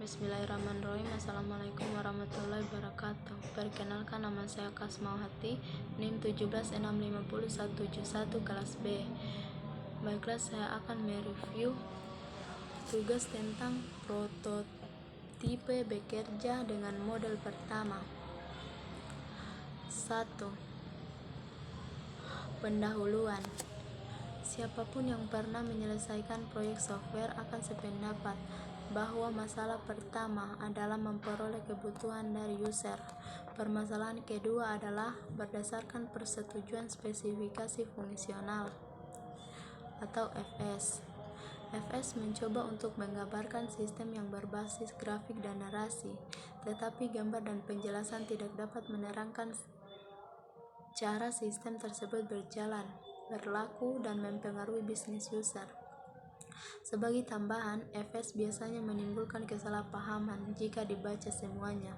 Bismillahirrahmanirrahim. Assalamualaikum warahmatullahi wabarakatuh. Perkenalkan, nama saya Kasmauhati, NIM 17650-171 kelas B. Baiklah, saya akan mereview tugas tentang prototipe bekerja dengan model pertama. 1. Pendahuluan. Siapapun yang pernah menyelesaikan proyek software akan sependapat bahwa masalah pertama adalah memperoleh kebutuhan dari user. Permasalahan kedua adalah berdasarkan persetujuan spesifikasi fungsional atau FS. FS mencoba untuk menggambarkan sistem yang berbasis grafik dan narasi, tetapi gambar dan penjelasan tidak dapat menerangkan cara sistem tersebut berjalan, berlaku, dan mempengaruhi bisnis user. Sebagai tambahan, FS biasanya menimbulkan kesalahpahaman jika dibaca semuanya.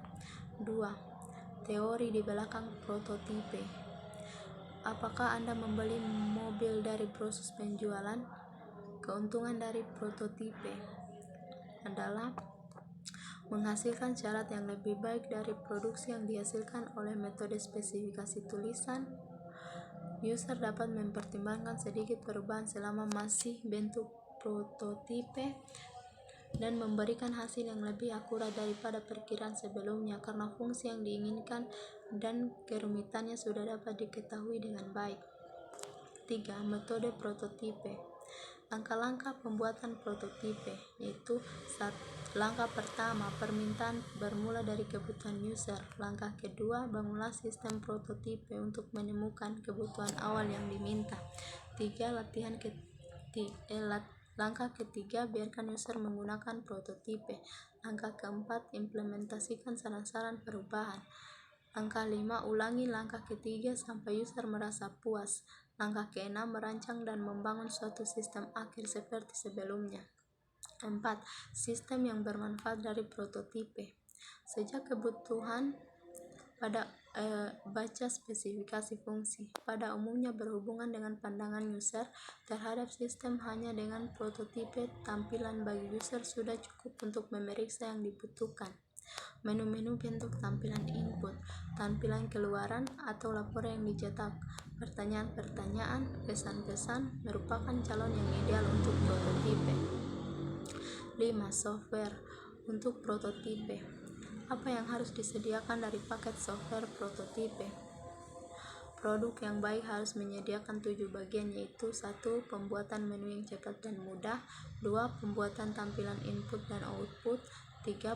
2. Teori di belakang prototipe. Apakah Anda membeli mobil dari proses penjualan? Keuntungan dari prototipe adalah menghasilkan syarat yang lebih baik dari produksi yang dihasilkan oleh metode spesifikasi tulisan. User dapat mempertimbangkan sedikit perubahan selama masih bentuk prototipe dan memberikan hasil yang lebih akurat daripada perkiraan sebelumnya karena fungsi yang diinginkan dan kerumitannya sudah dapat diketahui dengan baik. 3. Metode prototipe. Langkah-langkah pembuatan prototipe yaitu langkah pertama, permintaan bermula dari kebutuhan user. Langkah kedua, bangunlah sistem prototipe untuk menemukan kebutuhan awal yang diminta. 3. Langkah ketiga, biarkan user menggunakan prototipe. Langkah keempat, implementasikan saran-saran perubahan. Langkah 5, ulangi langkah ketiga sampai user merasa puas. Langkah keenam, merancang dan membangun suatu sistem akhir seperti sebelumnya. 4. Sistem yang bermanfaat dari prototipe. Sejak kebutuhan baca spesifikasi fungsi. Pada umumnya berhubungan dengan pandangan user terhadap sistem. Hanya dengan prototipe tampilan bagi user sudah cukup untuk memeriksa yang dibutuhkan. Menu-menu bentuk tampilan input, tampilan keluaran atau laporan yang dicetak, pertanyaan-pertanyaan, pesan-pesan merupakan calon yang ideal untuk prototipe. 5. Software untuk prototipe. Apa yang harus disediakan dari paket software prototipe? Produk yang baik harus menyediakan 7 bagian yaitu 1. Pembuatan menu yang cepat dan mudah. 2. Pembuatan tampilan input dan output. 3.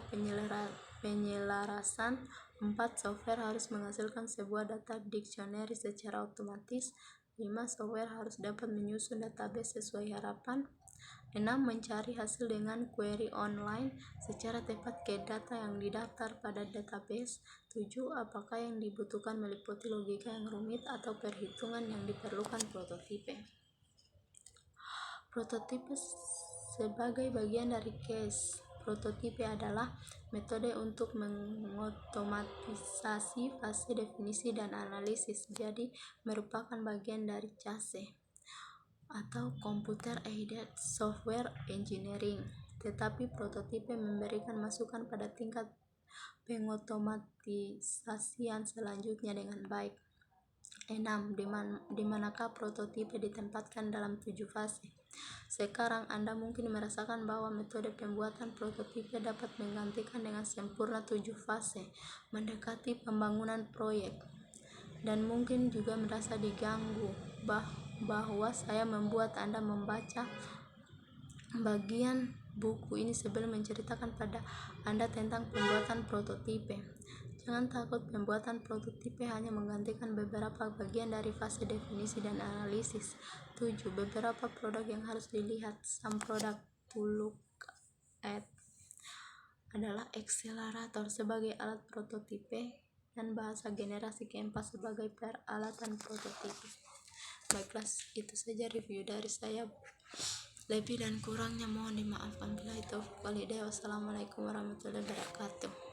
Penyelarasan. 4. Software harus menghasilkan sebuah data dictionary secara otomatis. 5. Software harus dapat menyusun database sesuai harapan. 6. Mencari hasil dengan query online secara tepat ke data yang didaftar pada database. 7. Apakah yang dibutuhkan meliputi logika yang rumit atau perhitungan yang diperlukan prototipe? Prototipe sebagai bagian dari case. Prototipe adalah metode untuk mengotomatisasi fase definisi dan analisis, jadi merupakan bagian dari CASE atau Computer Aided Software Engineering. Tetapi prototipe memberikan masukan pada tingkat pengotomatisasian selanjutnya dengan baik. 6. Di manakah prototipe ditempatkan dalam 7 fase? Sekarang Anda mungkin merasakan bahwa metode pembuatan prototipe dapat menggantikan dengan sempurna 7 fase mendekati pembangunan proyek, dan mungkin juga merasa diganggu bahwa saya membuat Anda membaca bagian buku ini sebelum menceritakan pada Anda tentang pembuatan prototipe. Jangan takut, pembuatan prototipe hanya menggantikan beberapa bagian dari fase definisi dan analisis. 7. Beberapa produk yang harus dilihat. Some product to look at adalah akselerator sebagai alat prototipe dan bahasa generasi keempat sebagai peralatan prototipe. Baiklah, itu saja review dari saya. Lebih dan kurangnya mohon dimaafkan. Wassalamualaikum warahmatullahi wabarakatuh.